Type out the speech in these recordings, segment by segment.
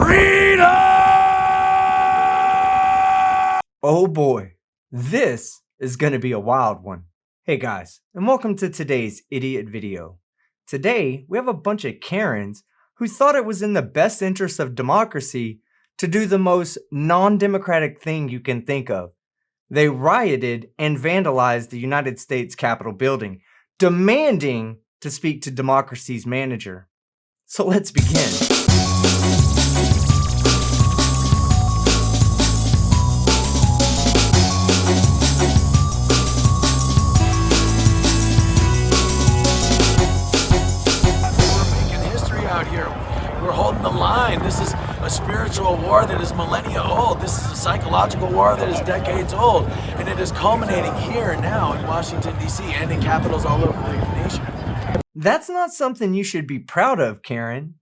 Freedom! Oh boy, this is going to be a wild one. Hey guys, and welcome to today's idiot video. Today, we have a bunch of Karens who thought it was in the best interest of democracy to do the most non-democratic thing you can think of. They rioted and vandalized the United States Capitol building, demanding to speak to democracy's manager. So let's begin. We're holding the line. This is a spiritual war that is millennia old. This is a psychological war that is decades old. And it is culminating here now in Washington, D.C. and in capitals all over the nation. That's not something you should be proud of, Karen.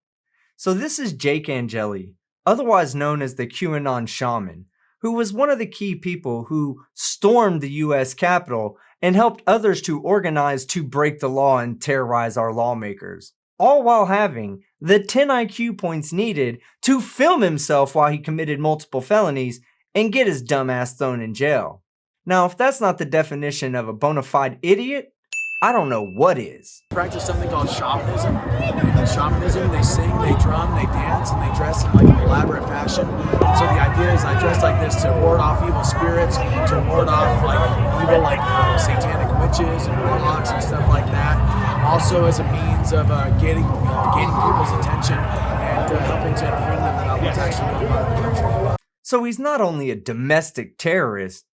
So this is Jake Angeli, otherwise known as the Qanon Shaman, who was one of the key people who stormed the U.S. Capitol and helped others to organize to break the law and terrorize our lawmakers, all while having the 10 IQ points needed to film himself while he committed multiple felonies and get his dumb ass thrown in jail. Now, if that's not the definition of a bona fide idiot, I don't know what is. Practice something called shamanism. And in shamanism, they sing, they drum, they dance, and they dress in like an elaborate fashion. So the idea is I dress like this to ward off evil spirits, to ward off like evil satanic witches and warlocks and stuff like that. Also as a means of gaining people's attention and helping to inform them about what's actually going on in the country. So he's not only a domestic terrorist,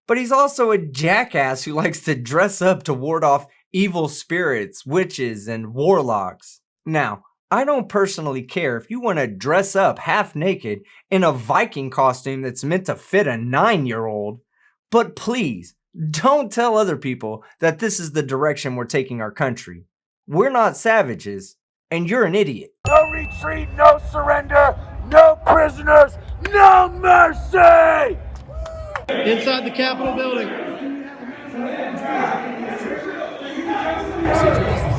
but he's also a jackass who likes to dress up to ward off evil spirits, witches, and warlocks. Now, I don't personally care if you want to dress up half naked in a Viking costume that's meant to fit a 9-year-old, but please, don't tell other people that this is the direction we're taking our country. We're not savages, and you're an idiot. No retreat, no surrender, no prisoners, no mercy! Inside the Capitol building.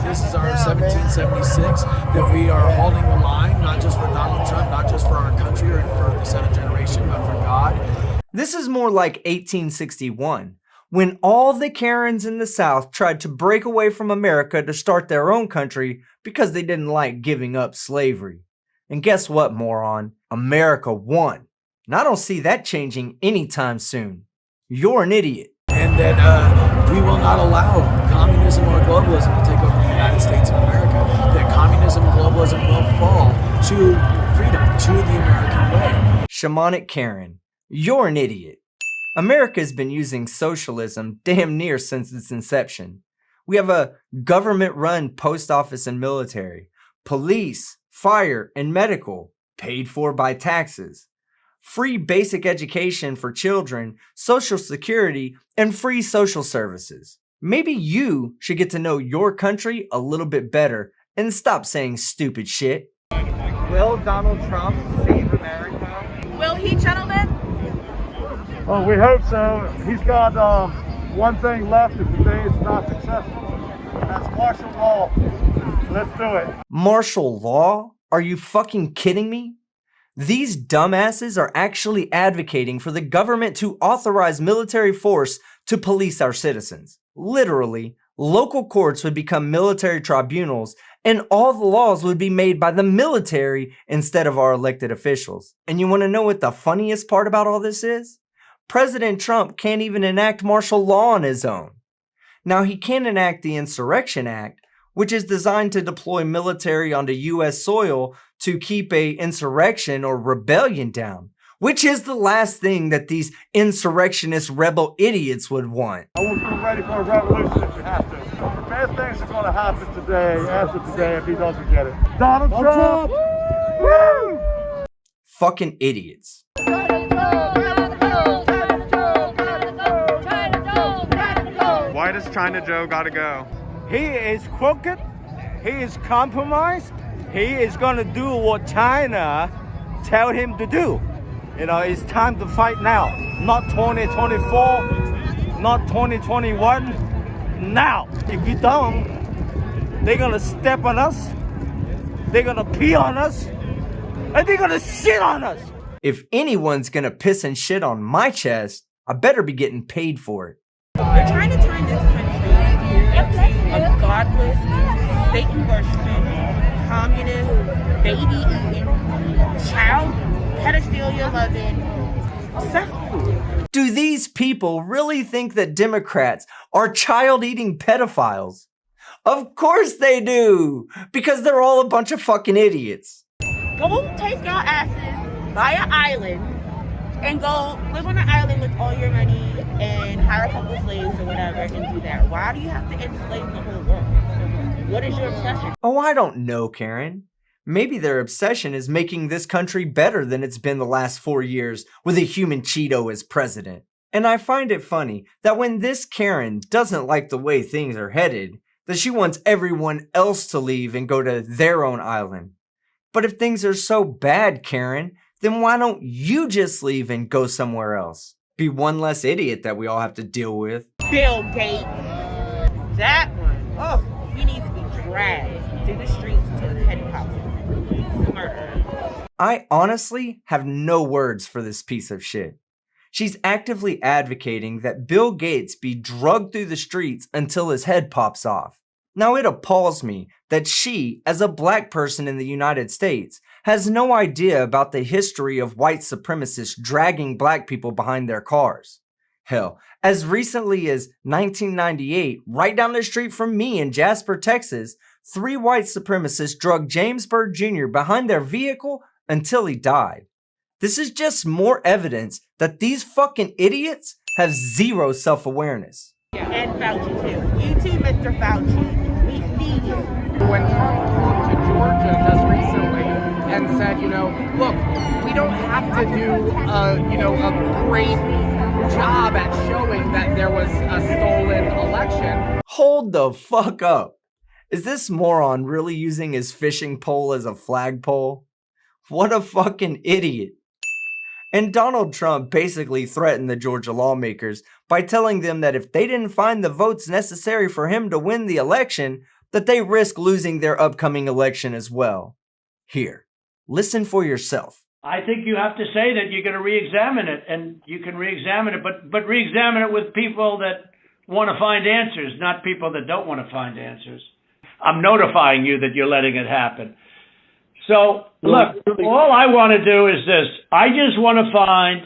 This is our 1776, that we are holding the line, not just for Donald Trump, not just for our country or for the seventh generation, but for God. This is more like 1861, when all the Karens in the South tried to break away from America to start their own country because they didn't like giving up slavery. And guess what, moron? America won. And I don't see that changing anytime soon. You're an idiot. And that we will not allow communism or globalism to take over the United States of America. That communism and globalism will fall to freedom, to the American way. Shamanic Karen, you're an idiot. America's been using socialism damn near since its inception. We have a government-run post office and military, police, fire, and medical, paid for by taxes, free basic education for children, social security, and free social services. Maybe you should get to know your country a little bit better and stop saying stupid shit. Will Donald Trump save America? Will he, gentlemen? Well, we hope so. He's got one thing left if today is not successful. That's martial law. Let's do it. Martial law? Are you fucking kidding me? These dumbasses are actually advocating for the government to authorize military force to police our citizens. Literally, local courts would become military tribunals and all the laws would be made by the military instead of our elected officials. And you want to know what the funniest part about all this is? President Trump can't even enact martial law on his own. Now, he can enact the Insurrection Act, which is designed to deploy military onto U.S. soil to keep a insurrection or rebellion down, which is the last thing that these insurrectionist rebel idiots would want. I want you ready for a revolution if you have to. The bad things are going to happen today, after today, if he doesn't get it. Donald Trump! Woo! Fucking idiots. Why does China Joe gotta go? He is crooked. He is compromised. He is gonna do what China tell him to do. You know, it's time to fight now. Not 2024, not 2021. Now, if we don't, they're gonna step on us. They're gonna pee on us, and they're gonna shit on us. If anyone's gonna piss and shit on my chest, I better be getting paid for it. They're trying to turn this country into a godless, Satan-worshiping, communist, baby-eating, child pedophilia-loving cesspool. Do these people really think that Democrats are child-eating pedophiles? Of course they do, because they're all a bunch of fucking idiots. Go take your asses, buy an island, and go live on an island with all your money and hire a couple of slaves or whatever and do that. Why do you have to enslave the whole world? What is your obsession? Oh, I don't know, Karen. Maybe their obsession is making this country better than it's been the last 4 years with a human Cheeto as president. And I find it funny that when this Karen doesn't like the way things are headed, that she wants everyone else to leave and go to their own island. But if things are so bad, Karen, then why don't you just leave and go somewhere else? Be one less idiot that we all have to deal with. Bill Gates. That one. Oh, he needs to be dragged through the streets until his head pops off. He's a murderer. I honestly have no words for this piece of shit. She's actively advocating that Bill Gates be drugged through the streets until his head pops off. Now it appalls me that she, as a black person in the United States, has no idea about the history of white supremacists dragging black people behind their cars. Hell, as recently as 1998, right down the street from me in Jasper, Texas, 3 white supremacists drugged James Byrd Jr. behind their vehicle until he died. This is just more evidence that these fucking idiots have zero self-awareness. And Fauci too. You too, Mr. Fauci. We see you. When Trump talked to Georgia just recently and said, look, we don't have to do, a great job at showing that there was a stolen election. Hold the fuck up. Is this moron really using his fishing pole as a flagpole? What a fucking idiot. And Donald Trump basically threatened the Georgia lawmakers by telling them that if they didn't find the votes necessary for him to win the election, that they risk losing their upcoming election as well. Here, listen for yourself. I think you have to say that you're going to re-examine it, and you can re-examine it, but re-examine it with people that want to find answers, not people that don't want to find answers. I'm notifying you that you're letting it happen. So, look, all I want to do is this. I just want to find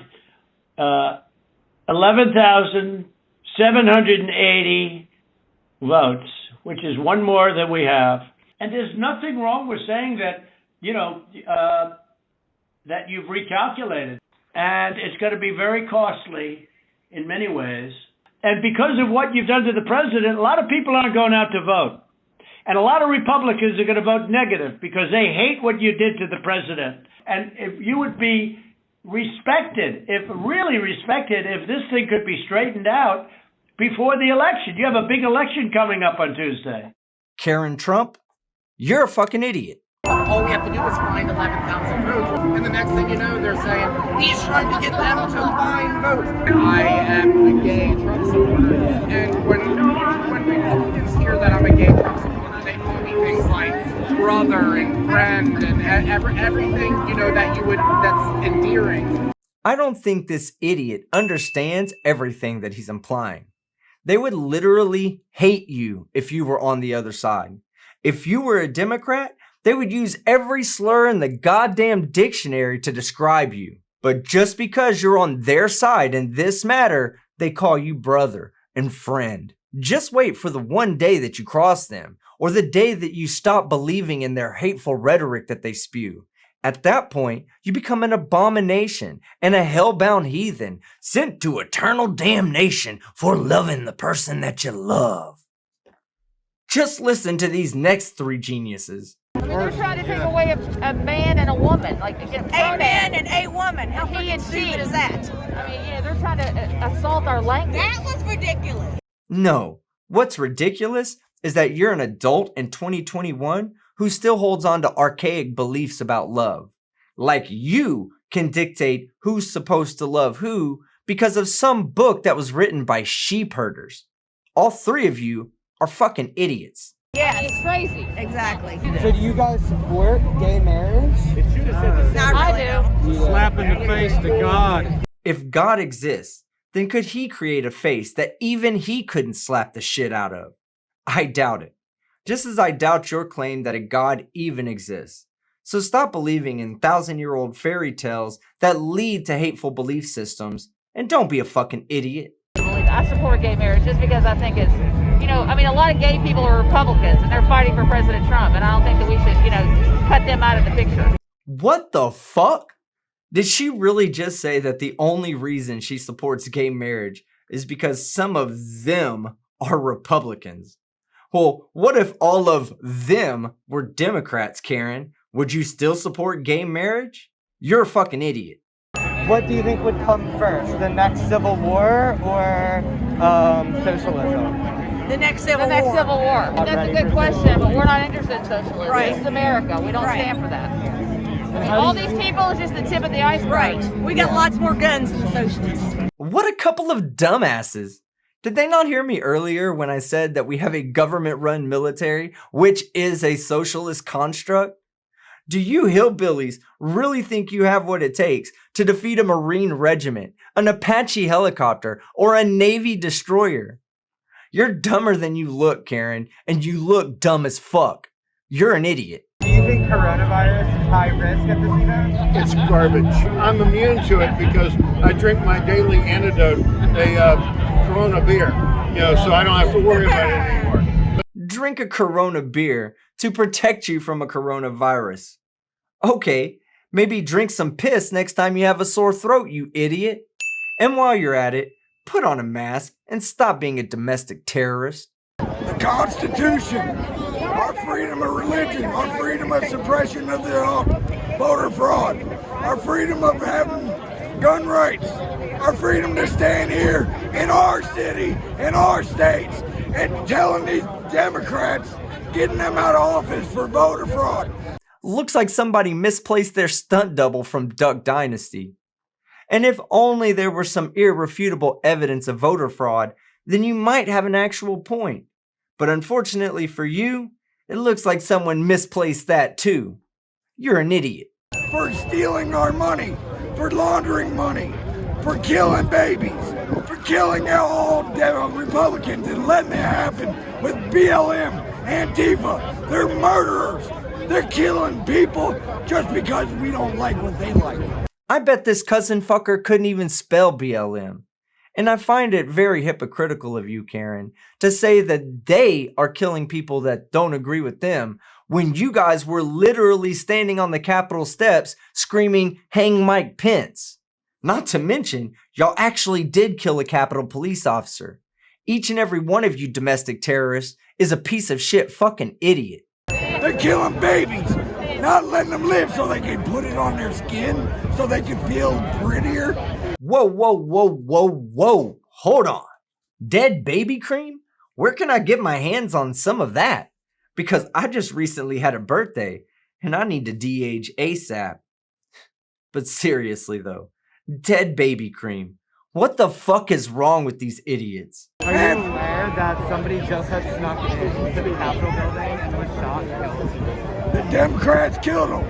11,780 votes, which is one more than we have. And there's nothing wrong with saying that, that you've recalculated. And it's going to be very costly in many ways. And because of what you've done to the president, a lot of people aren't going out to vote. And a lot of Republicans are going to vote negative because they hate what you did to the president. And if you would be respected, if this thing could be straightened out before the election. You have a big election coming up on Tuesday. Karen Trump, you're a fucking idiot. All we have to do is find 11,000 votes, and the next thing you know, they're saying, he's trying to get them to find votes. I am a gay Trump supporter, and when Republicans hear that I'm a gay Trump supporter, they call me things like brother and friend and everything, that's endearing. I don't think this idiot understands everything that he's implying. They would literally hate you if you were on the other side. If you were a Democrat, they would use every slur in the goddamn dictionary to describe you. But just because you're on their side in this matter, they call you brother and friend. Just wait for the one day that you cross them, or the day that you stop believing in their hateful rhetoric that they spew. At that point, you become an abomination and a hellbound heathen sent to eternal damnation for loving the person that you love. Just listen to these next three geniuses. They're trying to take away a man and a woman, like a man and a woman. How fucking stupid is that? I mean, they're trying to assault our language. That was ridiculous. No, what's ridiculous is that you're an adult in 2021 who still holds on to archaic beliefs about love. Like you can dictate who's supposed to love who because of some book that was written by sheep herders. All three of you are fucking idiots. Yes. It's crazy. Exactly. So do you guys support gay marriage? I do. Slap in the face to God. If God exists, then could he create a face that even he couldn't slap the shit out of? I doubt it. Just as I doubt your claim that a God even exists. So stop believing in 1,000-year-old fairy tales that lead to hateful belief systems, and don't be a fucking idiot. I support gay marriage just because I think it's, a lot of gay people are Republicans and they're fighting for President Trump, and I don't think that we should, cut them out of the picture. What the fuck? Did she really just say that the only reason she supports gay marriage is because some of them are Republicans? Well, what if all of them were Democrats, Karen? Would you still support gay marriage? You're a fucking idiot. What do you think would come first, the next Civil War or socialism? The next Civil The next War. Civil War. That's a good question, but we're not interested in socialism. Right. This is America. We don't stand for that. All these people is just the tip of the iceberg. Right. We got lots more guns than the socialists. What a couple of dumbasses. Did they not hear me earlier when I said that we have a government-run military, which is a socialist construct? Do you hillbillies really think you have what it takes to defeat a Marine regiment, an Apache helicopter, or a Navy destroyer? You're dumber than you look, Karen, and you look dumb as fuck. You're an idiot. Do you think coronavirus is high risk at this event? It's garbage. I'm immune to it because I drink my daily antidote, a Corona beer, so I don't have to worry about it anymore. Drink a Corona beer to protect you from a coronavirus. Okay, maybe drink some piss next time you have a sore throat, you idiot. And while you're at it, put on a mask and stop being a domestic terrorist. The Constitution, our freedom of religion, our freedom of suppression of the voter fraud, our freedom of having gun rights, our freedom to stand here in our city, in our states, and telling these Democrats, getting them out of office for voter fraud. Looks like somebody misplaced their stunt double from Duck Dynasty. And if only there were some irrefutable evidence of voter fraud, then you might have an actual point. But unfortunately for you, it looks like someone misplaced that too. You're an idiot. For stealing our money, for laundering money, for killing babies, for killing all Republicans and letting it happen with BLM, Antifa. They're murderers. They're killing people just because we don't like what they like. I bet this cousin fucker couldn't even spell BLM. And I find it very hypocritical of you, Karen, to say that they are killing people that don't agree with them when you guys were literally standing on the Capitol steps screaming, "Hang Mike Pence." Not to mention, y'all actually did kill a Capitol police officer. Each and every one of you domestic terrorists is a piece of shit fucking idiot. They're killing babies, not letting them live so they can put it on their skin, so they can feel prettier. Whoa, whoa, whoa, whoa, whoa. Hold on. Dead baby cream? Where can I get my hands on some of that? Because I just recently had a birthday and I need to de-age ASAP. But seriously though, dead baby cream. What the fuck is wrong with these idiots? Are you aware that somebody just had snuck into the Capitol building and was shot and killed? The Democrats killed them.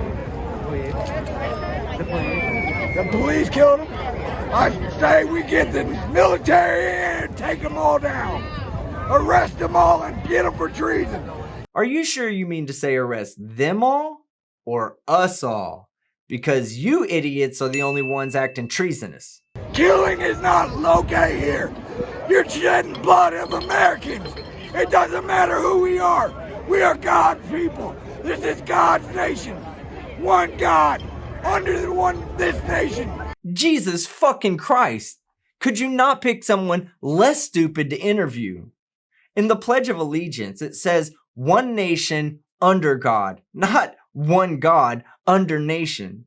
The police? The police killed them. I say we get the military in and take them all down. Arrest them all and get them for treason. Are you sure you mean to say arrest them all or us all? Because you idiots are the only ones acting treasonous. Killing is not okay here. You're shedding blood of Americans. It doesn't matter who we are. We are God's people. This is God's nation. One God under this nation. Jesus fucking Christ. Could you not pick someone less stupid to interview? In the Pledge of Allegiance, it says one nation under God, not one God under nation.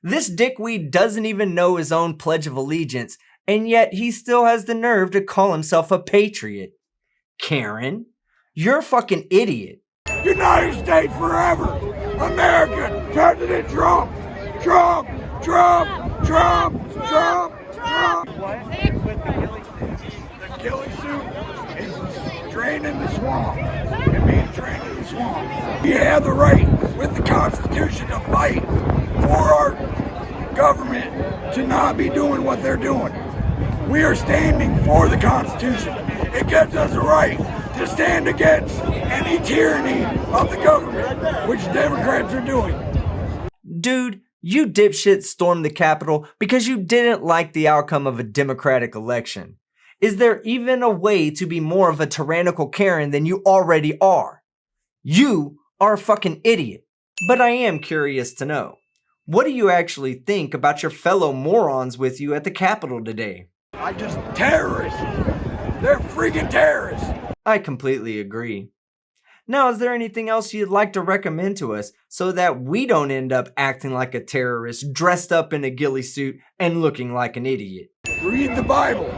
This dickweed doesn't even know his own Pledge of Allegiance, and yet he still has the nerve to call himself a patriot. Karen, you're a fucking idiot. United States forever. America, President Trump. Trump, Trump, Trump, Trump, Trump. What with the ghillie suit? The ghillie suit is draining the swamp. being drained to the swamp. We have the right with the Constitution to fight for our government to not be doing what they're doing. We are standing for the Constitution. It gives us the right to stand against any tyranny of the government, which Democrats are doing. Dude, you dipshits stormed the Capitol because you didn't like the outcome of a Democratic election. Is there even a way to be more of a tyrannical Karen than you already are? You are a fucking idiot. But I am curious to know, what do you actually think about your fellow morons with you at the Capitol today? Terrorists. They're freaking terrorists. I completely agree. Now, is there anything else you'd like to recommend to us so that we don't end up acting like a terrorist, dressed up in a ghillie suit and looking like an idiot? Read the Bible.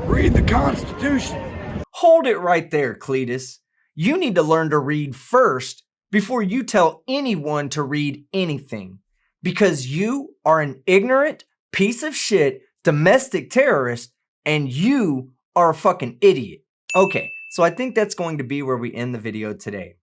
Read the Constitution. Hold it right there, Cletus. You need to learn to read first before you tell anyone to read anything. Because you are an ignorant piece of shit domestic terrorist and you are a fucking idiot. Okay, so I think that's going to be where we end the video today.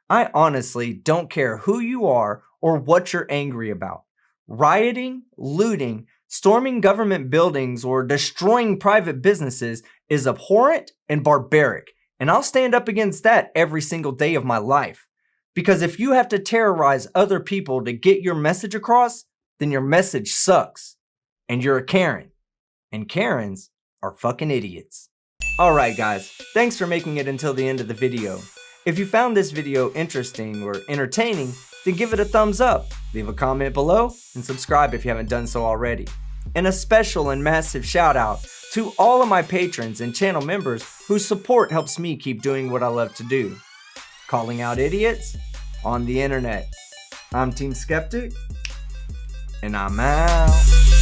I honestly don't care who you are or what you're angry about. Rioting, looting, storming government buildings, or destroying private businesses is abhorrent and barbaric, and I'll stand up against that every single day of my life. Because if you have to terrorize other people to get your message across, then your message sucks. And you're a Karen. And Karens are fucking idiots. Alright guys, thanks for making it until the end of the video. If you found this video interesting or entertaining, then give it a thumbs up, leave a comment below, and subscribe if you haven't done so already. And a special and massive shout out to all of my patrons and channel members whose support helps me keep doing what I love to do. Calling out idiots on the internet. I'm Team Skeptic, and I'm out.